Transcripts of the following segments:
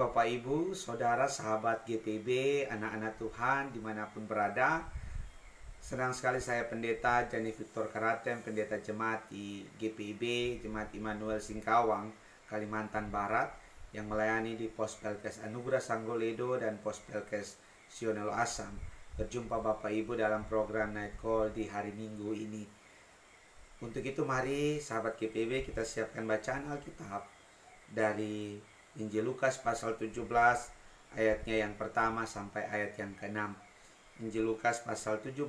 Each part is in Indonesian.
Bapak Ibu, Saudara, sahabat GPB, anak-anak Tuhan dimanapun berada. Senang sekali saya Pendeta Jani Victor Karatem, Pendeta Jemaat di GPB, Jemaat Immanuel Singkawang, Kalimantan Barat, yang melayani di Pos Pelkes Anugerah Sanggoledo dan Pos Pelkes Sionelo Asam. Berjumpa Bapak Ibu dalam program Night Call di hari Minggu ini. Untuk itu mari sahabat GPB kita siapkan bacaan Alkitab dari Injil Lukas pasal 17 ayatnya yang pertama sampai ayat yang ke-6. Injil Lukas pasal 17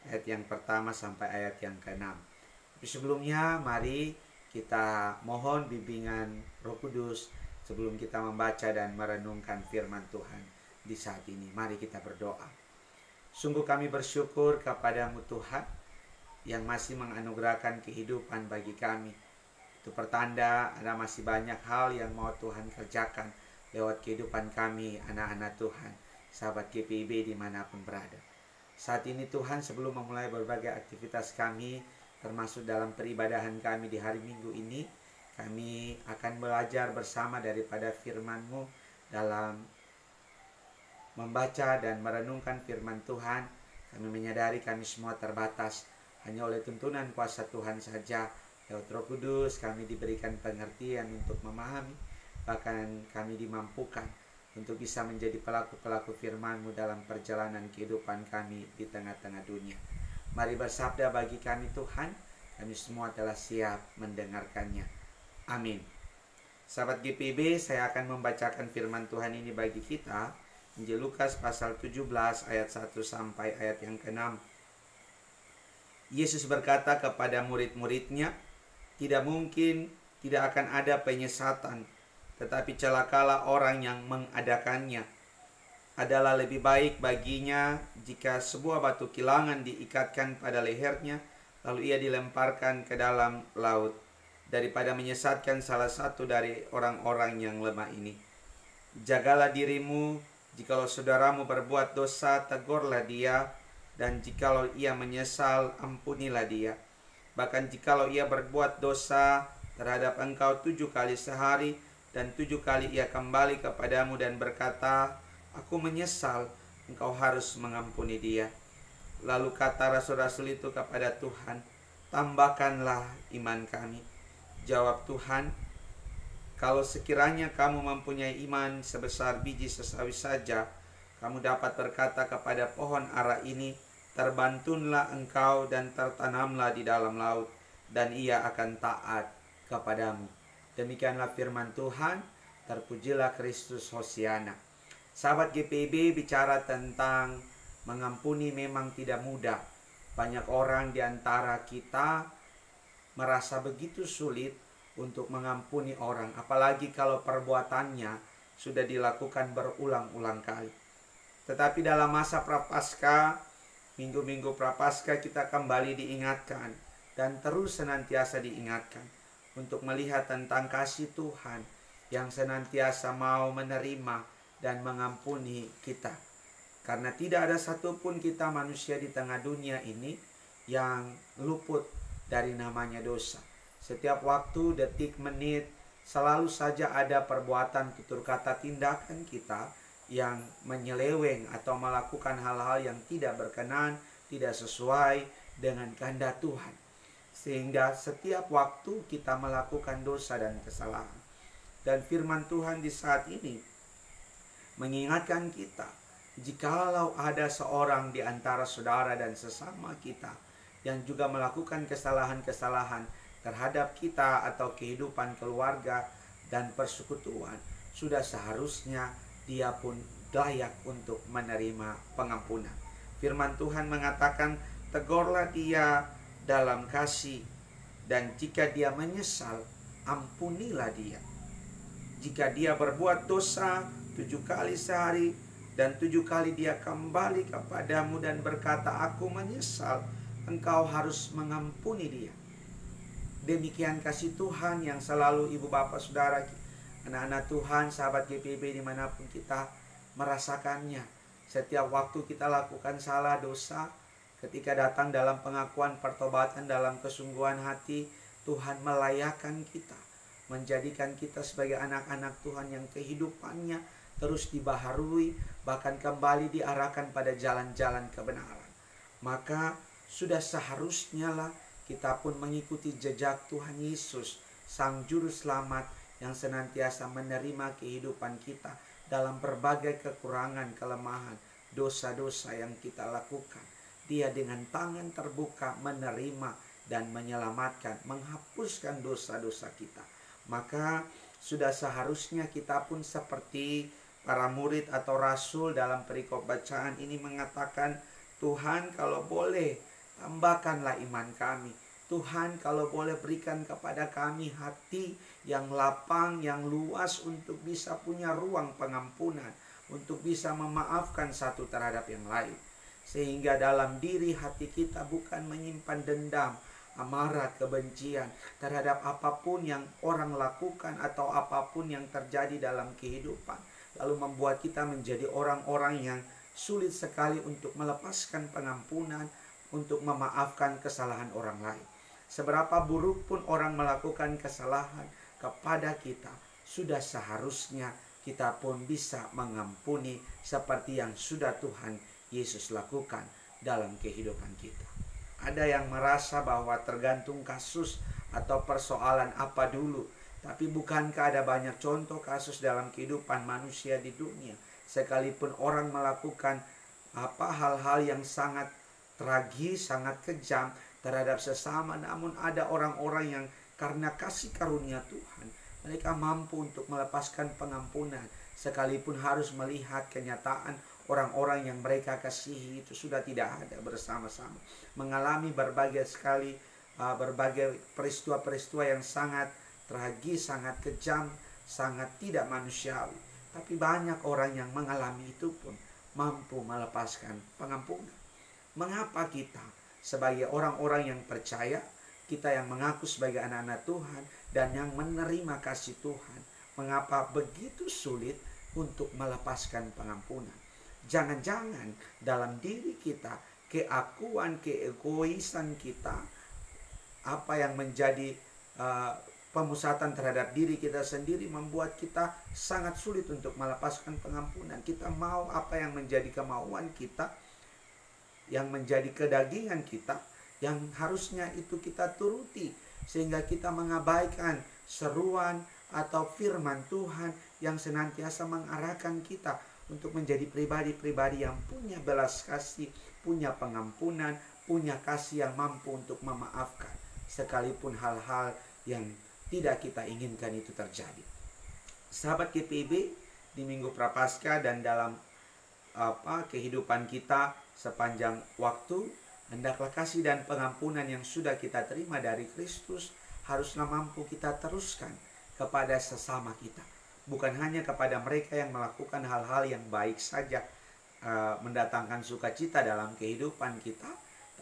ayat yang pertama sampai ayat yang ke-6. Tapi sebelumnya mari kita mohon bimbingan Roh Kudus sebelum kita membaca dan merenungkan firman Tuhan di saat ini. Mari kita berdoa. Sungguh kami bersyukur kepadamu Tuhan yang masih menganugerahkan kehidupan bagi kami. Itu pertanda ada masih banyak hal yang mau Tuhan kerjakan lewat kehidupan kami, anak-anak Tuhan, sahabat GPIB dimanapun berada. Saat ini Tuhan, sebelum memulai berbagai aktivitas kami, termasuk dalam peribadahan kami di hari Minggu ini, kami akan belajar bersama daripada firman-Mu dalam membaca dan merenungkan firman Tuhan. Kami menyadari kami semua terbatas, hanya oleh tuntunan kuasa Tuhan saja. Lewat Roh Kudus kami diberikan pengertian untuk memahami, bahkan kami dimampukan untuk bisa menjadi pelaku-pelaku firman-Mu dalam perjalanan kehidupan kami di tengah-tengah dunia. Mari bersabda bagi kami Tuhan, kami semua telah siap mendengarkannya. Amin. Sahabat GPB, saya akan membacakan firman Tuhan ini bagi kita. Injil Lukas pasal 17 ayat 1 sampai ayat yang ke-6. Yesus berkata kepada murid-muridnya, tidak mungkin tidak akan ada penyesatan, tetapi celakalah orang yang mengadakannya. Adalah lebih baik baginya jika sebuah batu kilangan diikatkan pada lehernya, lalu ia dilemparkan ke dalam laut, daripada menyesatkan salah satu dari orang-orang yang lemah ini. Jagalah dirimu, jikalau saudaramu berbuat dosa, tegurlah dia, dan jikalau ia menyesal, ampunilah dia. Bahkan jikalau ia berbuat dosa terhadap engkau 7 kali sehari, dan 7 kali ia kembali kepadamu dan berkata, aku menyesal, engkau harus mengampuni dia. Lalu kata rasul-rasul itu kepada Tuhan, tambahkanlah iman kami. Jawab Tuhan, kalau sekiranya kamu mempunyai iman sebesar biji sesawi saja, kamu dapat berkata kepada pohon ara ini, terbantunlah engkau dan tertanamlah di dalam laut, dan ia akan taat kepadamu. Demikianlah firman Tuhan. Terpujilah Kristus, Hosiana. Sahabat GPB, bicara tentang mengampuni memang tidak mudah. Banyak orang di antara kita merasa begitu sulit untuk mengampuni orang, apalagi kalau perbuatannya sudah dilakukan berulang-ulang kali. Tetapi dalam masa Prapaskah, minggu-minggu Prapaskah, kita kembali diingatkan dan terus senantiasa diingatkan untuk melihat tentang kasih Tuhan yang senantiasa mau menerima dan mengampuni kita. Karena tidak ada satupun kita manusia di tengah dunia ini yang luput dari namanya dosa. Setiap waktu, detik, menit, selalu saja ada perbuatan, tutur kata, tindakan kita yang menyeleweng atau melakukan hal-hal yang tidak berkenan, tidak sesuai dengan kehendak Tuhan. Sehingga setiap waktu kita melakukan dosa dan kesalahan. Dan firman Tuhan di saat ini mengingatkan kita, jikalau ada seorang di antara saudara dan sesama kita yang juga melakukan kesalahan-kesalahan terhadap kita atau kehidupan keluarga dan persekutuan, sudah seharusnya dia pun layak untuk menerima pengampunan. Firman Tuhan mengatakan, tegurlah dia dalam kasih, dan jika dia menyesal, ampunilah dia. Jika dia berbuat dosa 7 kali sehari, dan 7 kali dia kembali kepadamu dan berkata, aku menyesal, engkau harus mengampuni dia. Demikian kasih Tuhan yang selalu ibu bapak saudara, anak-anak Tuhan, sahabat GPB dimanapun kita merasakannya. Setiap waktu kita lakukan salah dosa, ketika datang dalam pengakuan pertobatan dalam kesungguhan hati, Tuhan melayakkan kita, menjadikan kita sebagai anak-anak Tuhan yang kehidupannya terus dibaharui, bahkan kembali diarahkan pada jalan-jalan kebenaran. Maka sudah seharusnya lah kita pun mengikuti jejak Tuhan Yesus, Sang Juru Selamat yang senantiasa menerima kehidupan kita dalam berbagai kekurangan, kelemahan, dosa-dosa yang kita lakukan. Dia dengan tangan terbuka menerima dan menyelamatkan, menghapuskan dosa-dosa kita. Maka sudah seharusnya kita pun seperti para murid atau rasul dalam perikop bacaan ini mengatakan, Tuhan kalau boleh tambahkanlah iman kami. Tuhan kalau boleh berikan kepada kami hati yang lapang, yang luas untuk bisa punya ruang pengampunan, untuk bisa memaafkan satu terhadap yang lain. Sehingga dalam diri hati kita bukan menyimpan dendam, amarah, kebencian terhadap apapun yang orang lakukan atau apapun yang terjadi dalam kehidupan. Lalu membuat kita menjadi orang-orang yang sulit sekali untuk melepaskan pengampunan, untuk memaafkan kesalahan orang lain. Seberapa buruk pun orang melakukan kesalahan kepada kita, sudah seharusnya kita pun bisa mengampuni seperti yang sudah Tuhan Yesus lakukan dalam kehidupan kita. Ada yang merasa bahwa tergantung kasus atau persoalan apa dulu. Tapi bukankah ada banyak contoh kasus dalam kehidupan manusia di dunia? Sekalipun orang melakukan hal-hal yang sangat tragis, sangat kejam terhadap sesama, namun ada orang-orang yang karena kasih karunia Tuhan, mereka mampu untuk melepaskan pengampunan. Sekalipun harus melihat kenyataan orang-orang yang mereka kasihi itu sudah tidak ada bersama-sama, mengalami berbagai peristiwa-peristiwa yang sangat tragis, sangat kejam, sangat tidak manusiawi. Tapi banyak orang yang mengalami itu pun mampu melepaskan pengampunan. Mengapa kita sebagai orang-orang yang percaya, kita yang mengaku sebagai anak-anak Tuhan dan yang menerima kasih Tuhan, mengapa begitu sulit untuk melepaskan pengampunan? Jangan-jangan dalam diri kita, keakuan, keegoisan kita, apa yang menjadi pemusatan terhadap diri kita sendiri membuat kita sangat sulit untuk melepaskan pengampunan. Kita mau apa yang menjadi kemauan kita, yang menjadi kedagingan kita, yang harusnya itu kita turuti, sehingga kita mengabaikan seruan atau firman Tuhan yang senantiasa mengarahkan kita untuk menjadi pribadi-pribadi yang punya belas kasih, punya pengampunan, punya kasih yang mampu untuk memaafkan, sekalipun hal-hal yang tidak kita inginkan itu terjadi. Sahabat GPIB, di Minggu Prapaskah dan dalam kehidupan kita sepanjang waktu, hendaklah kasih dan pengampunan yang sudah kita terima dari Kristus haruslah mampu kita teruskan kepada sesama kita. Bukan hanya kepada mereka yang melakukan hal-hal yang baik saja, mendatangkan sukacita dalam kehidupan kita,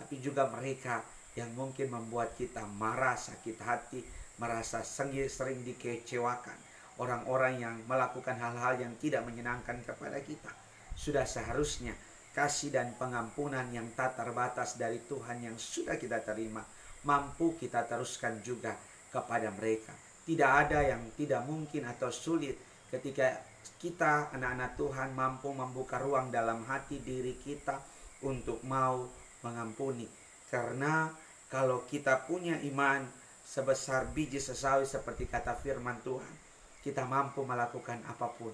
tapi juga mereka yang mungkin membuat kita marah, sakit hati, merasa sering dikecewakan. Orang-orang yang melakukan hal-hal yang tidak menyenangkan kepada kita. Sudah seharusnya kasih dan pengampunan yang tak terbatas dari Tuhan yang sudah kita terima, mampu kita teruskan juga kepada mereka. Tidak ada yang tidak mungkin atau sulit ketika kita anak-anak Tuhan mampu membuka ruang dalam hati diri kita untuk mau mengampuni. Karena kalau kita punya iman sebesar biji sesawi seperti kata firman Tuhan, kita mampu melakukan apapun.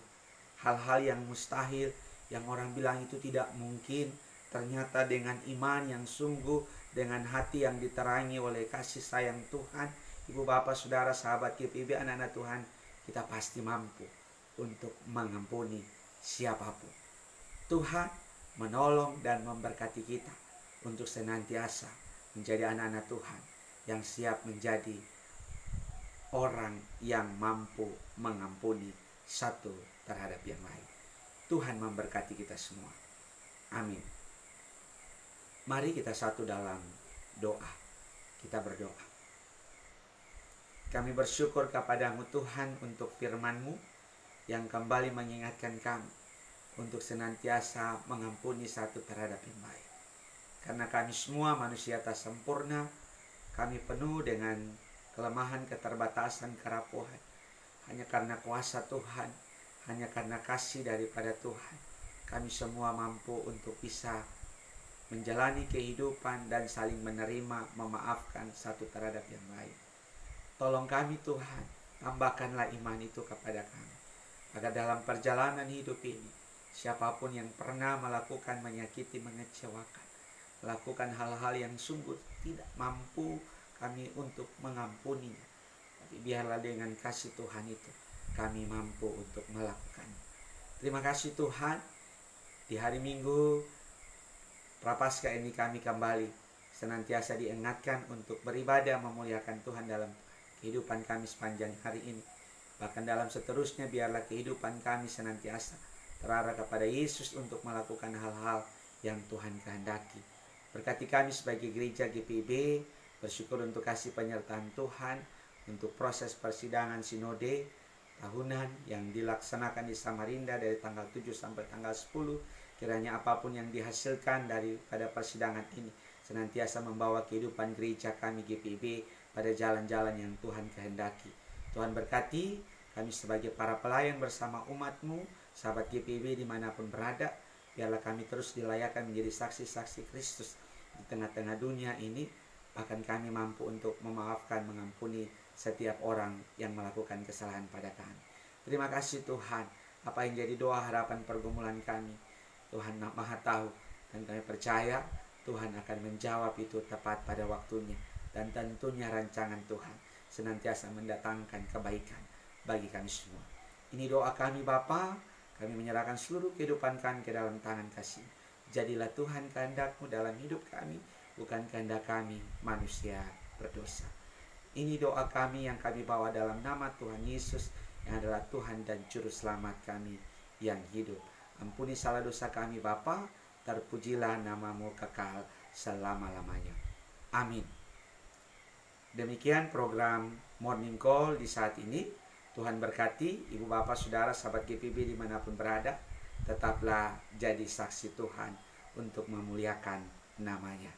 Hal-hal yang mustahil, yang orang bilang itu tidak mungkin, ternyata dengan iman yang sungguh, dengan hati yang diterangi oleh kasih sayang Tuhan, ibu bapak saudara sahabat GPIB, anak-anak Tuhan, kita pasti mampu untuk mengampuni siapapun. Tuhan menolong dan memberkati kita untuk senantiasa menjadi anak-anak Tuhan yang siap menjadi orang yang mampu mengampuni satu terhadap yang lain. Tuhan memberkati kita semua. Amin. Mari kita satu dalam doa. Kita berdoa. Kami bersyukur kepadamu Tuhan untuk firman-Mu yang kembali mengingatkan kami untuk senantiasa mengampuni satu terhadap yang lain. Karena kami semua manusia tak sempurna, kami penuh dengan kelemahan, keterbatasan, kerapuhan. Hanya karena kuasa Tuhan, hanya karena kasih daripada Tuhan, kami semua mampu untuk bisa menjalani kehidupan dan saling menerima, memaafkan satu terhadap yang lain. Tolong kami Tuhan, tambahkanlah iman itu kepada kami, agar dalam perjalanan hidup ini, siapapun yang pernah melakukan menyakiti, mengecewakan, melakukan hal-hal yang sungguh tidak mampu kami untuk mengampuni, tapi biarlah dengan kasih Tuhan itu kami mampu untuk melakukan. Terima kasih Tuhan, di hari Minggu Prapaskah ini kami kembali senantiasa diingatkan untuk beribadah memuliakan Tuhan dalam kehidupan kami sepanjang hari ini. Bahkan dalam seterusnya biarlah kehidupan kami senantiasa terarah kepada Yesus untuk melakukan hal-hal yang Tuhan kehendaki. Berkati kami sebagai gereja GPIB, bersyukur untuk kasih penyertaan Tuhan untuk proses persidangan sinode tahunan yang dilaksanakan di Samarinda dari tanggal 7 sampai tanggal 10. Kiranya apapun yang dihasilkan daripada persidangan ini senantiasa membawa kehidupan gereja kami GPIB pada jalan-jalan yang Tuhan kehendaki. Tuhan berkati kami sebagai para pelayan bersama umat-Mu, sahabat GPIB dimanapun berada. Biarlah kami terus dilayakkan menjadi saksi-saksi Kristus di tengah-tengah dunia ini. Bahkan kami mampu untuk memaafkan, mengampuni setiap orang yang melakukan kesalahan pada kami. Terima kasih Tuhan, apa yang jadi doa, harapan, pergumulan kami, Tuhan Maha tahu, dan kami percaya Tuhan akan menjawab itu tepat pada waktunya. Dan tentunya rancangan Tuhan senantiasa mendatangkan kebaikan bagi kami semua. Ini doa kami Bapa, kami menyerahkan seluruh kehidupan kami ke dalam tangan kasih. Jadilah Tuhan kehendak-Mu dalam hidup kami, bukan kehendak kami manusia berdosa. Ini doa kami yang kami bawa dalam nama Tuhan Yesus yang adalah Tuhan dan Juru Selamat kami yang hidup. Ampuni salah dosa kami Bapa, terpujilah nama-Mu kekal selama-lamanya. Amin. Demikian program Morning Call di saat ini. Tuhan berkati Ibu Bapak Saudara sahabat GPIB dimanapun berada. Tetaplah jadi saksi Tuhan untuk memuliakan namanya.